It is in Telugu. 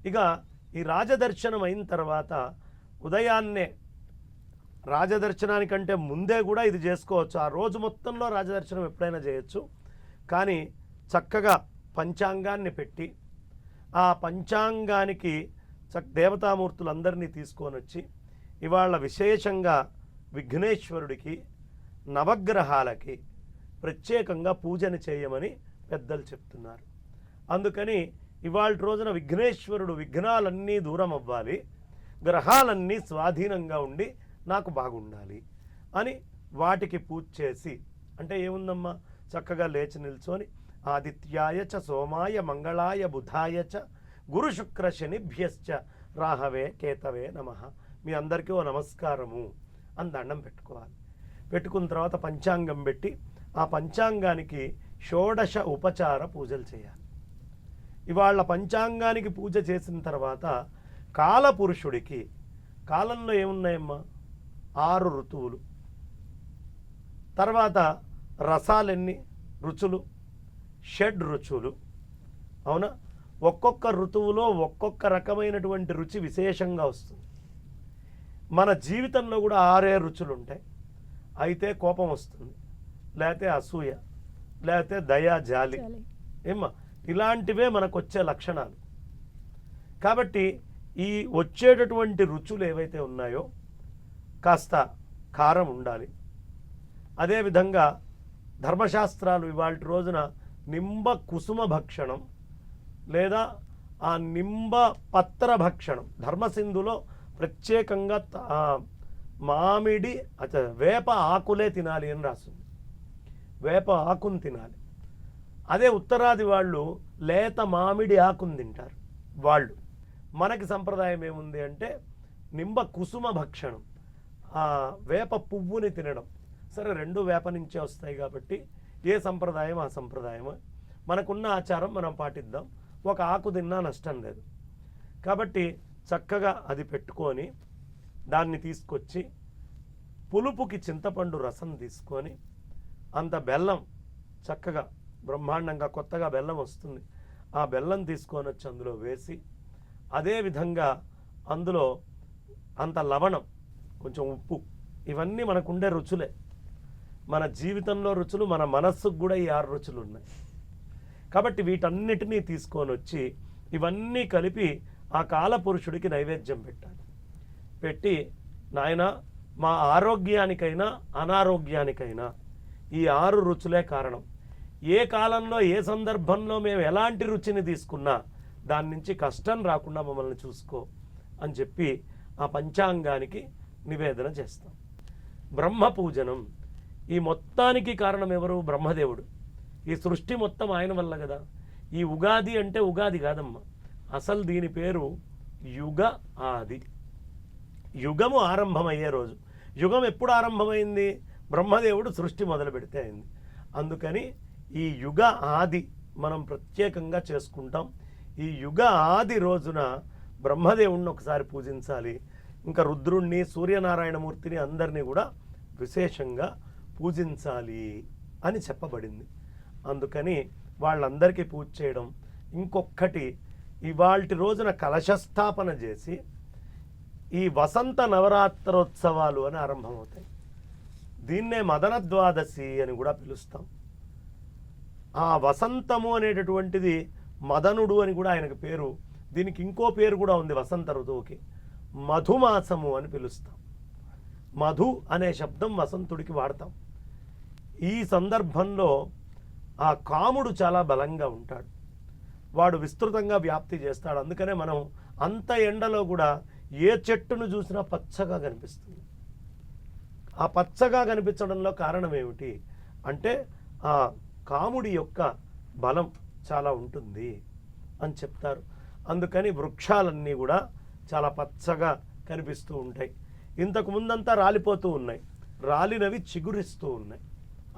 ఇక ఈ రాజదర్శనం అయిన తర్వాత ఉదయాన్నే రాజదర్శనానికంటే ముందే కూడా ఇది చేసుకోవచ్చు. ఆ రోజు మొత్తంలో రాజదర్శనం ఎప్పుడైనా చేయొచ్చు. కానీ చక్కగా పంచాంగాన్ని పెట్టి ఆ పంచాంగానికి దేవతామూర్తులందరినీ తీసుకొని వచ్చి ఇవాళ విశేషంగా విఘ్నేశ్వరుడికి నవగ్రహాలకి ప్రత్యేకంగా పూజను చేయమని పెద్దలు చెప్తున్నారు. అందుకని ఇవాళ రోజున విఘ్నేశ్వరుడు విఘ్నాలన్నీ దూరం అవ్వాలి, గ్రహాలన్నీ స్వాధీనంగా ఉండి నాకు బాగుండాలి అని వాటికి పూజ చేసి, అంటే ఏముందమ్మా, చక్కగా లేచి నిల్చొని ఆదిత్యాయ చ సోమాయ మంగళాయ బుధాయ చ గురు శుక్ర శనిభ్యశ్చ రాహవే కేతవే నమః, మీ అందరికీ ఓ నమస్కారము అని దండం పెట్టుకోవాలి. పెట్టుకున్న తర్వాత పంచాంగం పెట్టి ఆ పంచాంగానికి షోడశ ఉపచార పూజలు చేయాలి. ఇవాళ పంచాంగానికి పూజ చేసిన తర్వాత కాలపురుషుడికి, కాలంలో ఏమున్నాయమ్మా, 6 ఋతువులు, తర్వాత రసాలెన్ని రుచులు, 6 రుచులు, అవునా? ఒక్కొక్క ఋతువులో ఒక్కొక్క రకమైనటువంటి రుచి విశేషంగా వస్తుంది. మన జీవితంలో కూడా 6 రుచులు ఉంటాయి. అయితే కోపం వస్తుంది, లేకపోతే అసూయ, లేకపోతే దయా జాలి, ఏమ్మా, ఇలాంటివే మనకు వచ్చే లక్షణాలు. కాబట్టి ఈ వచ్చేటటువంటి రుచులు ఏవైతే ఉన్నాయో కాస్త కారం ఉండాలి. అదేవిధంగా ధర్మశాస్త్రాలు ఇవాళ రోజున నింబ కుసుమ భక్షణం లేదా ఆ నింబ పత్ర భక్షణం, ధర్మసింధులో ప్రత్యేకంగా మామిడి వేప ఆకులే తినాలి అని రాస్తుంది. వేప ఆకుని తినాలి. అదే ఉత్తరాది వాళ్ళు లేత మామిడి ఆకుని తింటారు. వాళ్ళు, మనకి సంప్రదాయం ఏముంది అంటే నింబ కుసుమ భక్షణం, ఆ వేప పువ్వుని తినడం. సరే, 2 వేప నుంచే వస్తాయి కాబట్టి ఏ సంప్రదాయం ఆ సంప్రదాయమే. మనకున్న ఆచారం మనం పాటిద్దాం. ఒక ఆకు తిన్నా నష్టం లేదు. కాబట్టి చక్కగా అది పెట్టుకొని దాన్ని తీసుకొచ్చి పులుపుకి చింతపండు రసం తీసుకొని అంత బెల్లం, చక్కగా బ్రహ్మాండంగా కొత్తగా బెల్లం వస్తుంది, ఆ బెల్లం తీసుకొని వచ్చి అందులో వేసి, అదేవిధంగా అందులో అంత లవణం, కొంచెం ఉప్పు, ఇవన్నీ మనకుండే రుచులే. మన జీవితంలో రుచులు, మన మనస్సుకు కూడా ఈ 6 రుచులు ఉన్నాయి. కాబట్టి వీటన్నిటినీ తీసుకొని వచ్చి ఇవన్నీ కలిపి ఆ కాలపురుషుడికి నైవేద్యం పెట్టాలి. పెట్టి, నాయన, మా ఆరోగ్యానికైనా అనారోగ్యానికైనా ఈ 6 రుచులే కారణం. ఏ కాలంలో ఏ సందర్భంలో మేము ఎలాంటి రుచిని తీసుకున్నా దాని నుంచి కష్టం రాకుండా మమ్మల్ని చూసుకో అని చెప్పి ఆ పంచాంగానికి నివేదన చేస్తాం. బ్రహ్మ పూజనం, ఈ మొత్తానికి కారణం ఎవరు? బ్రహ్మదేవుడు. ఈ సృష్టి మొత్తం ఆయన వల్ల కదా. ఈ ఉగాది అంటే ఉగాది కాదమ్మా, అసలు దీని పేరు యుగ ఆది. యుగము ఆరంభమయ్యే రోజు. యుగం ఎప్పుడు ఆరంభమైంది? బ్రహ్మదేవుడు సృష్టి మొదలు పెడితే అయింది. అందుకని ఈ యుగ ఆది మనం ప్రత్యేకంగా చేసుకుంటాం. ఈ యుగ ఆది రోజున బ్రహ్మదేవుడిని ఒకసారి పూజించాలి. ఇంకా రుద్రుణ్ణి, సూర్యనారాయణమూర్తిని అందరినీ కూడా విశేషంగా పూజించాలి అని చెప్పబడింది. అందుకని వాళ్ళందరికీ పూజ చేయడం. ఇంకొకటి, ఇవాల్టి రోజున కలశస్థాపన చేసి ఈ వసంత నవరాత్రోత్సవాలు అని ఆరంభమవుతాయి. దీన్నే మదన ద్వాదశి అని కూడా పిలుస్తాం. ఆ వసంతము అనేటటువంటిది మదనుడు అని కూడా ఆయనకు పేరు. దీనికి ఇంకో పేరు కూడా ఉంది వసంత ఋతువుకి, మధుమాసము అని పిలుస్తాం. మధు అనే శబ్దం వసంతుడికి వాడతాం. ఈ సందర్భంలో ఆ కాముడు చాలా బలంగా ఉంటాడు, వాడు విస్తృతంగా వ్యాప్తి చేస్తాడు. అందుకనే మనం అంత ఎండలో కూడా ఏ చెట్టును చూసినా పచ్చగా కనిపిస్తుంది. ఆ పచ్చగా కనిపించడంలో కారణం ఏమిటి అంటే ఆ కాముడి యొక్క బలం చాలా ఉంటుంది అని చెప్తారు. అందుకని వృక్షాలన్నీ కూడా చాలా పచ్చగా కనిపిస్తూ ఉంటాయి. ఇంతకు ముందంతా రాలిపోతూ ఉన్నాయి, రాలినవి చిగురిస్తూ ఉన్నాయి.